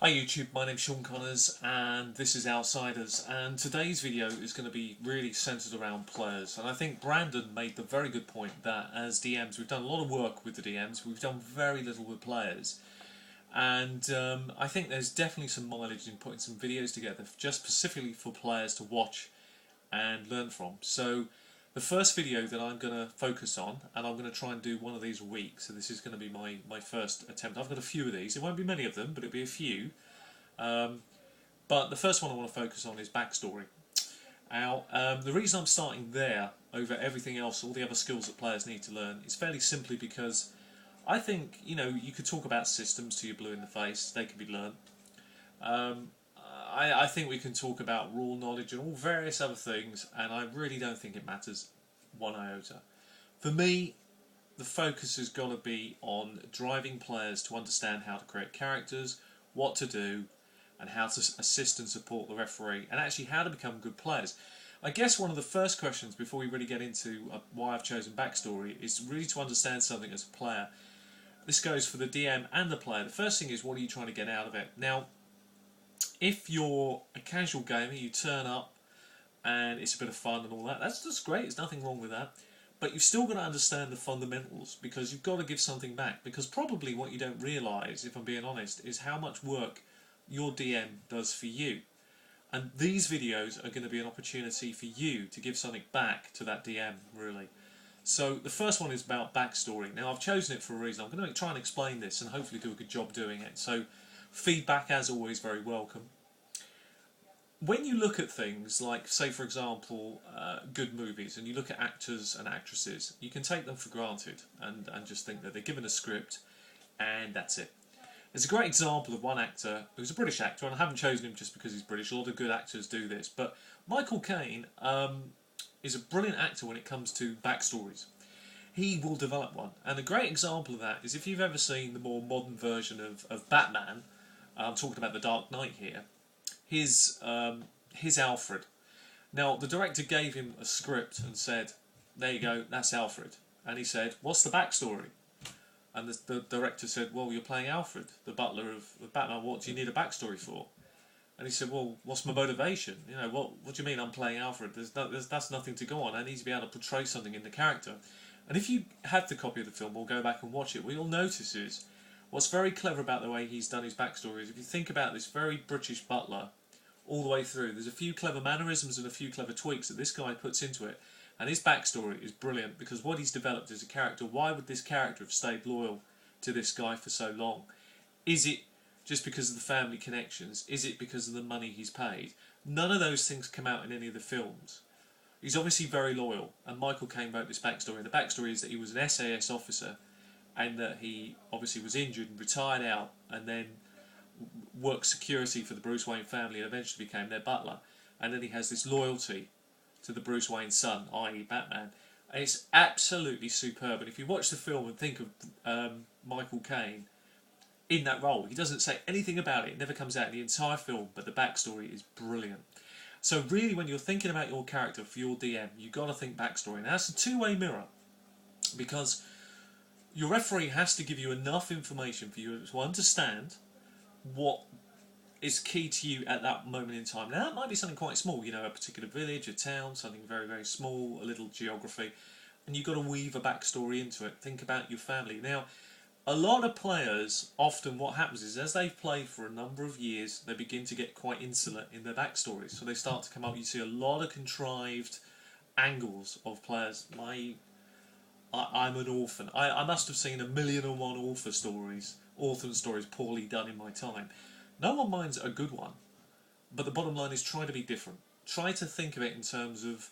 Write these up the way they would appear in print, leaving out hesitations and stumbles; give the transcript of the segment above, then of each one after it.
Hi YouTube, my name's Sean Connors and this is Outsiders, and today's video is going to be really centred around players. And I think Brandon made the very good point that as DMs we've done a lot of work with the DMs, we've done very little with players, and I think there's definitely some mileage in putting some videos together just specifically for players to watch and learn from. So the first video that I'm going to focus on, and I'm going to try and do one of these a week, so this is going to be my first attempt. I've got a few of these, it won't be many of them, but it'll be a few. But the first one I want to focus on is backstory. Now, the reason I'm starting there over everything else, all the other skills that players need to learn, is fairly simply because I think, you could talk about systems till you're blue in the face, they can be learned. I think we can talk about rule knowledge and all various other things, and I really don't think it matters one iota. For me, the focus has got to be on driving players to understand how to create characters, what to do, and how to assist and support the referee, and actually how to become good players. I guess one of the first questions before we really get into why I've chosen backstory is really to understand something as a player. This goes for the DM and the player. The first thing is, what are you trying to get out of it? Now, if you're a casual gamer, you turn up and it's a bit of fun and all that, that's great, there's nothing wrong with that. But you've still got to understand the fundamentals, because you've got to give something back. Because probably what you don't realise, if I'm being honest, is how much work your DM does for you. And these videos are going to be an opportunity for you to give something back to that DM, really. So the first one is about backstory. Now, I've chosen it for a reason. I'm going to try and explain this and hopefully do a good job doing it. So feedback, as always, very welcome. When you look at things like, say for example, good movies, and you look at actors and actresses, you can take them for granted and just think that they're given a script and that's it. There's a great example of one actor who's a British actor, and I haven't chosen him just because he's British. A lot of good actors do this, but Michael Caine is a brilliant actor when it comes to backstories. He will develop one, and a great example of that is if you've ever seen the more modern version of Batman. I'm talking about The Dark Knight here. His Alfred. Now, the director gave him a script and said, there you go, that's Alfred. And he said, what's the backstory? And the director said, well, you're playing Alfred, the butler of Batman, what do you need a backstory for? And he said, well, what's my motivation? What do you mean I'm playing Alfred? That's nothing to go on. I need to be able to portray something in the character. And if you have the copy of the film or go back and watch it, what you'll notice is, what's very clever about the way he's done his backstory is, if you think about this very British butler all the way through, there's a few clever mannerisms and a few clever tweaks that this guy puts into it. And his backstory is brilliant, because what he's developed as a character, why would this character have stayed loyal to this guy for so long? Is it just because of the family connections? Is it because of the money he's paid? None of those things come out in any of the films. He's obviously very loyal, and Michael Caine wrote this backstory. And the backstory is that he was an SAS officer, and that he obviously was injured and retired out, and then worked security for the Bruce Wayne family and eventually became their butler. And then he has this loyalty to the Bruce Wayne son, i.e. Batman. And it's absolutely superb. And if you watch the film and think of Michael Caine in that role, he doesn't say anything about it. It never comes out in the entire film, but the backstory is brilliant. So really, when you're thinking about your character for your DM, you've got to think backstory. And that's a two-way mirror, because your referee has to give you enough information for you to understand what is key to you at that moment in time. Now, that might be something quite small, a particular village, a town, something very, very small, a little geography, and you've got to weave a backstory into it. Think about your family. Now, a lot of players, often what happens is, as they've played for a number of years, they begin to get quite insular in their backstories. So they start to come up, you see a lot of contrived angles of players. I'm an orphan. I must have seen 1,000,001 orphan stories poorly done in my time. No one minds a good one, but the bottom line is, try to be different. Try to think of it in terms of,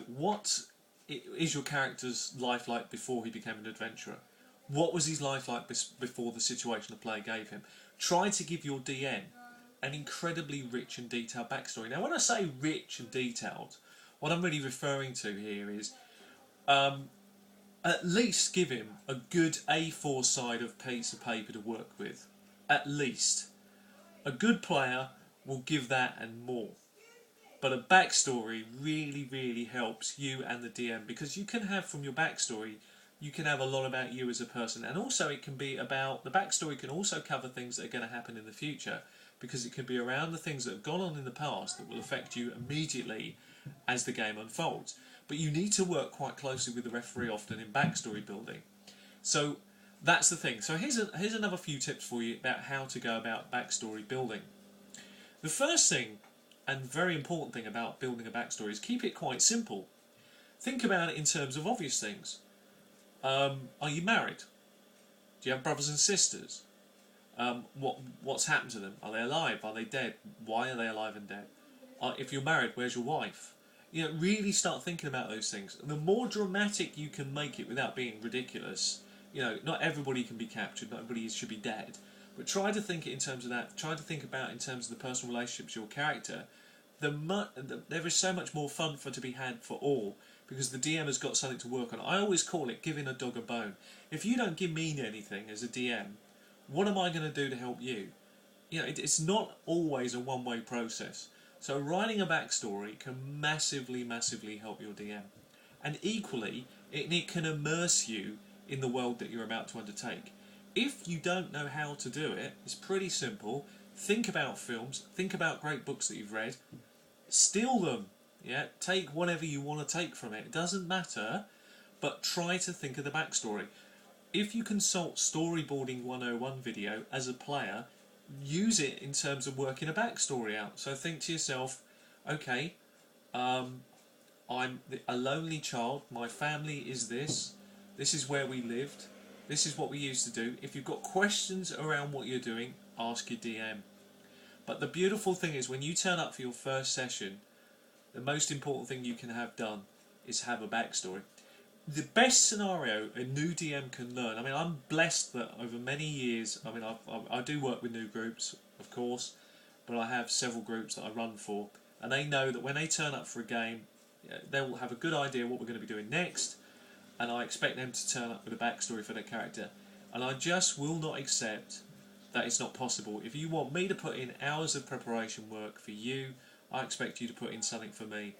what is your character's life like before he became an adventurer? What was his life like before the situation the player gave him? Try to give your DM an incredibly rich and detailed backstory. Now, when I say rich and detailed, what I'm really referring to here is, at least give him a good A4 side of piece of paper to work with. At least. A good player will give that and more. But a backstory really, really helps you and the DM, because you can have from your backstory you can have a lot about you as a person, and also it can be about, the backstory can also cover things that are going to happen in the future, because it can be around the things that have gone on in the past that will affect you immediately as the game unfolds. But you need to work quite closely with the referee often in backstory building. So that's the thing. So here's another few tips for you about how to go about backstory building. The first thing, and very important thing about building a backstory, is keep it quite simple. Think about it in terms of obvious things. Are you married? Do you have brothers and sisters? What's happened to them? Are they alive? Are they dead? Why are they alive and dead? If you're married, where's your wife? You know, really start thinking about those things. The more dramatic you can make it without being ridiculous, you know, not everybody can be captured, not everybody should be dead, but try to think it in terms of that. Try to think about in terms of the personal relationships, your character. There is so much more fun to be had for all, because the DM has got something to work on. I always call it giving a dog a bone. If you don't give me anything as a DM, what am I going to do to help you? You know, it's not always a one-way process. So writing a backstory can massively, massively help your DM. And equally, it can immerse you in the world that you're about to undertake. If you don't know how to do it, it's pretty simple. Think about films, think about great books that you've read, steal them. Yeah, take whatever you want to take from it. It doesn't matter, but try to think of the backstory. If you consult Storyboarding 101 video as a player, use it in terms of working a backstory out. So think to yourself, okay, I'm a lonely child, my family is this is where we lived, this is what we used to do. If you've got questions around what you're doing, ask your DM. But the beautiful thing is, when you turn up for your first session, the most important thing you can have done is have a backstory. The best scenario a new DM can learn, I mean, I'm blessed that over many years, I mean, I do work with new groups, of course, but I have several groups that I run for, and they know that when they turn up for a game, they will have a good idea what we're going to be doing next, and I expect them to turn up with a backstory for their character. And I just will not accept that it's not possible. If you want me to put in hours of preparation work for you, I expect you to put in something for me.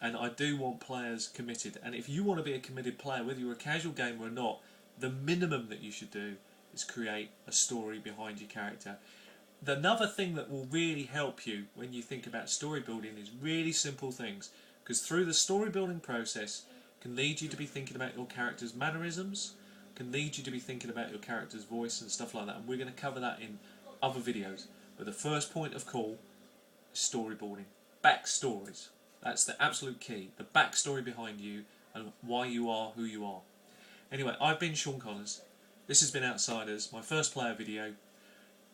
And I do want players committed. And if you want to be a committed player, whether you're a casual gamer or not, the minimum that you should do is create a story behind your character. Another thing that will really help you when you think about story building is really simple things. Because through the story building process can lead you to be thinking about your character's mannerisms, can lead you to be thinking about your character's voice and stuff like that. And we're going to cover that in other videos. But the first point of call is storyboarding. Backstories. That's the absolute key. The backstory behind you and why you are who you are. Anyway, I've been Sean Connors. This has been Outsiders, my first player video.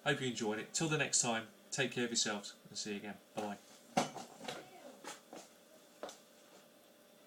Hope you enjoyed it. Till the next time, take care of yourselves and see you again. Bye-bye.